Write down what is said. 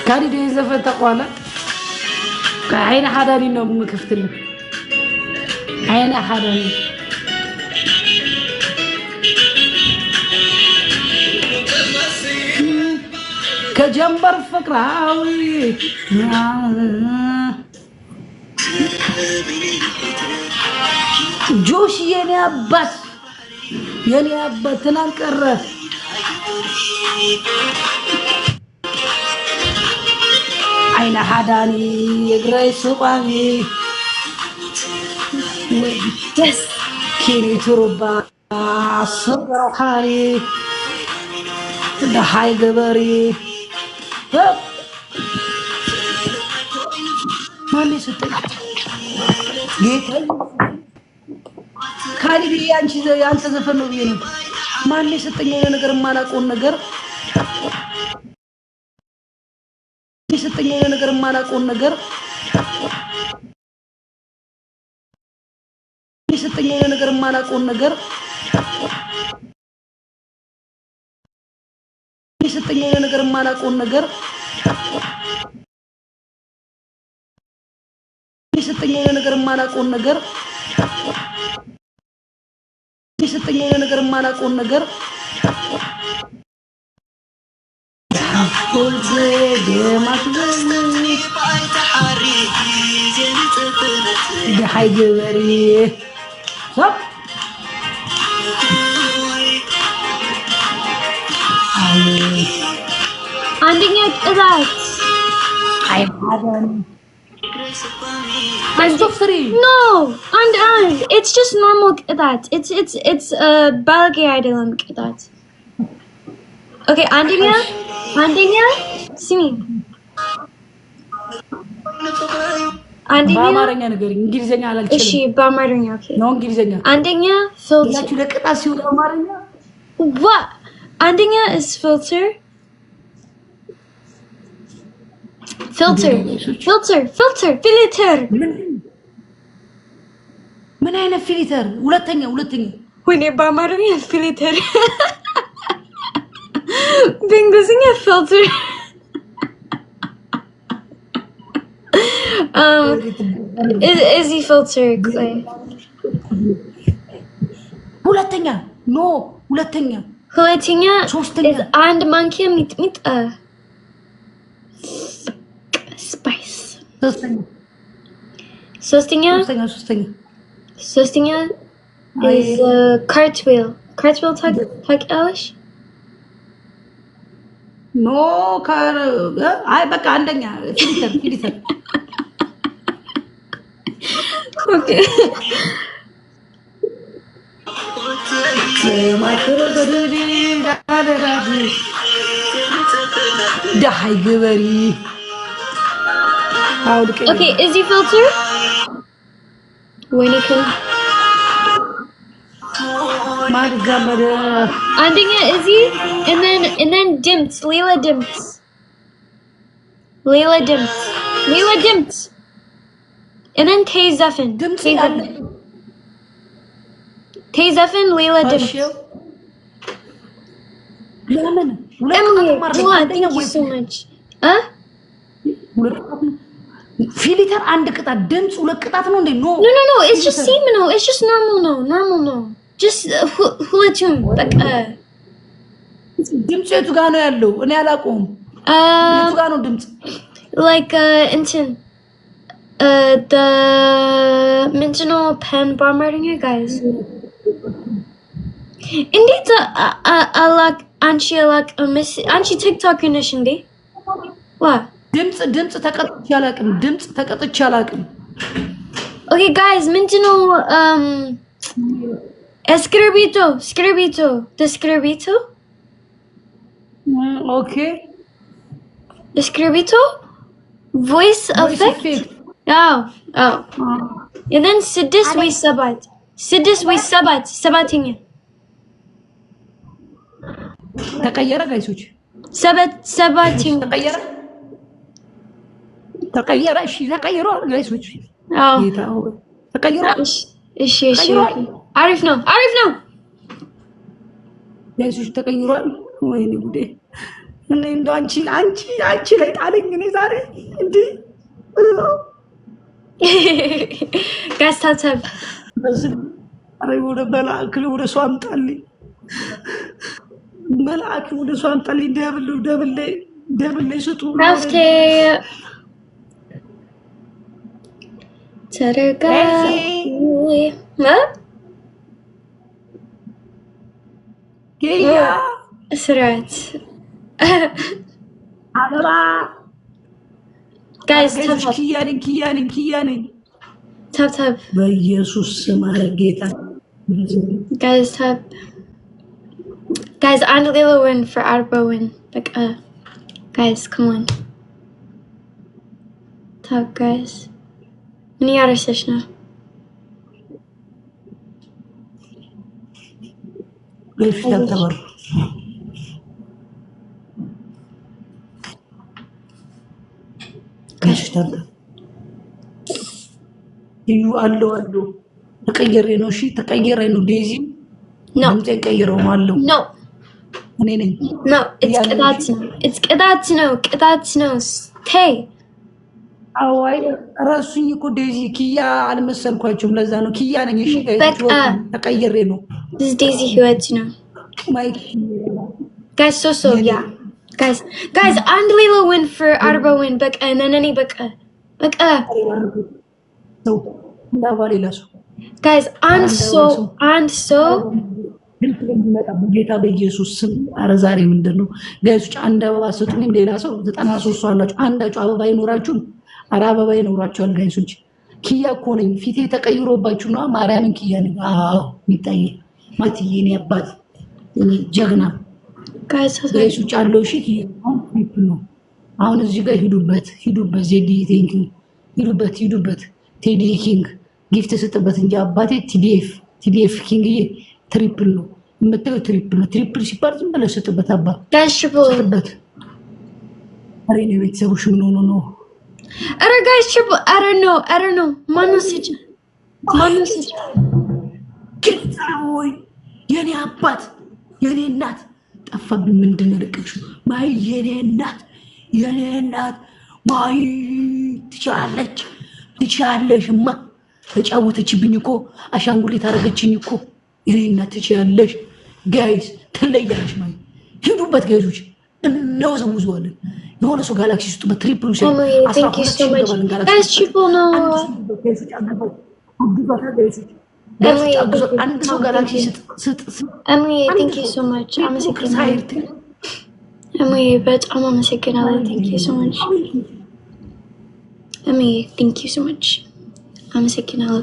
كاري دي زفت تقوالا كعين حداني نوم مكفتلك عين حداني كجنبر فكراوي جوش يني أبات تنانكر عين حداني يقرأي سوقاني بس كيني تربا صبر وحالي ده حي قبري ما لي ستة جيت كاري دي أنشي زي أنت زفنو بينو ما لي ستة نجار ما نكون نجار ستة نجار ما نكون نجار ستة نجار ما نكون نجار ستة نجار ما نكون نجار ستة نجار ما نكون نجار ستة نجار ما نكون نجار كل زي ما تقولي ده حي جبري صح Anding that. I'm having. I'm so free. No, and it's just normal that. It's balagi idiom that. Okay, Andinga, see me. Andinga. Bamaranya negeri, Inggrisnya alat. Ishi bamaranya okay. No Inggrisnya. Andinga filter. Ya sudah ketasi bamaranya. What? Andinga is filter. Filter. من أين فلتر؟ ولا تنيا. وين بامارني فلتر. بينجزيني filter. Is he filter Clay? ولا تنيا. No. ولا تنيا. is and monkey meet spice. Sostinha is cartwheel. Cartwheel tag Elish? No, I back andanya. Filter. Okay. Okay, is he filter? When he can. Andinga is he? And then Dimps. Leela Dimps. And then Tay Zephin. Leela Dimps. Emily, thank you so much. Huh? Filter and the dance will cut out on the no. No, it's just seminal. It's just normal no. Just hula tune. Like Dimps to Gano Yellow, and Alakum. Like Intin. The Mintinal pen bombarding you guys. Indeed, I like Anchi TikTok initially. What? Dimps takatchalakim. Okay, guys, Mintino Escribito. The Escribito? Okay. Escribito? Voice effect? Oh. And then Sidis we sabat. Sabatinha. تغير جايسوش سباتين تغير تغيروا جايسوش تغيروا ايش عرفنا جايسوش تغيروا وين بدي እኔ እንደው አንቺ ላይ ጣለኝ እኔ ዛሬ እንዴ ጋስታተብ አሬ ወደ መልአክ ወደ ሰው አምጣልኝ መልአክ ወደ ሰው አምጣልኝ ደብል ስጡ ራስኬ ተረጋ ስራት አበባ ጋይስ ኪያኔ ታብ በኢየሱስ ስም ጌታ guys tap guys and Lila win for Arba win like guys come on tap guys many other session ليش تعتبر ليش تعتبر يو አለው ተቀየረ ነው እሺ ተቀየረ ነው ዴዚ no ተቀየረው ማለው no እኔ ነኝ no it's ቅጣት ነው stay አዋይ ራሱኝ እኮ ዴዚ ኪያ አልመሰልኳቸውም ለዛ ነው ኪያ ነኝ እሺ ተቀየረ ነው this Daisy ህይወት ነው guys so yeah guys and Lila win for Arba win በቃ ነነኔ በቃ ሰው እንዳባሪ ለሱ guys and so ጌታ በኢየሱስ ስም አረ ዛሬ ምንድነው ጋይሶች አንድ አበባ ሰጡኝ ሌላ ሰው 93 ሰው አላችሁ አንዳችሁ አበባ ይኖራችሁ አረ አበባ ይኖራችኋል ጋይሶች ኪያ እኮ ነኝ ፊቴ ተቀይሮባችሁ ነው ማርያምን ኪያ ነኝ አዎ ሚጣዬ ማትዬ ነው አባት እኔ ጀግና ጋይሶች አለው እሺ ነው አሁን እዚህ ጋር ሂዱበት ዜዲ ቴንክ ሂዱበት ቴዲ ኪንግ ጊፍት ስጥበት እንጂ አባቴ ቲዲኤፍ ኪንግ ትሪፕል ነው የምትለው ትሪፕል ሲባል ዝም ብለህ ስጥበት አባ ስጥበት አሬ ነው ቤተሰቦች ምን ሆኖ ነው አረ ጋይስ ትሪፕል I don't know ማነው ወይ የኔ አባት የኔ እናት ጠፋብኝ ምንድን ነው ልቅሽ ማይ የኔ እናት ማይ ትችላለሽማ ተጫወተችብኝ እኮ አሻንጉሊት አደረገችኝ እኮ የኔ እናት ትችላለሽ ጋይስ ትለያለሽ ማይ ሂዱበት ጋይሶች እናወዘውዘዋለን የሆነ ሰው ጋላክሲ ውስጥ በትሪፕል ሲ thank you so much guys triple no አንድ ሰው ጋላክሲ ስጥ Emily thank you so much አመሰግናለሁ Emily በጣም አመሰግናለሁ thank you so much Emily thank you so much አመሰግናለሁ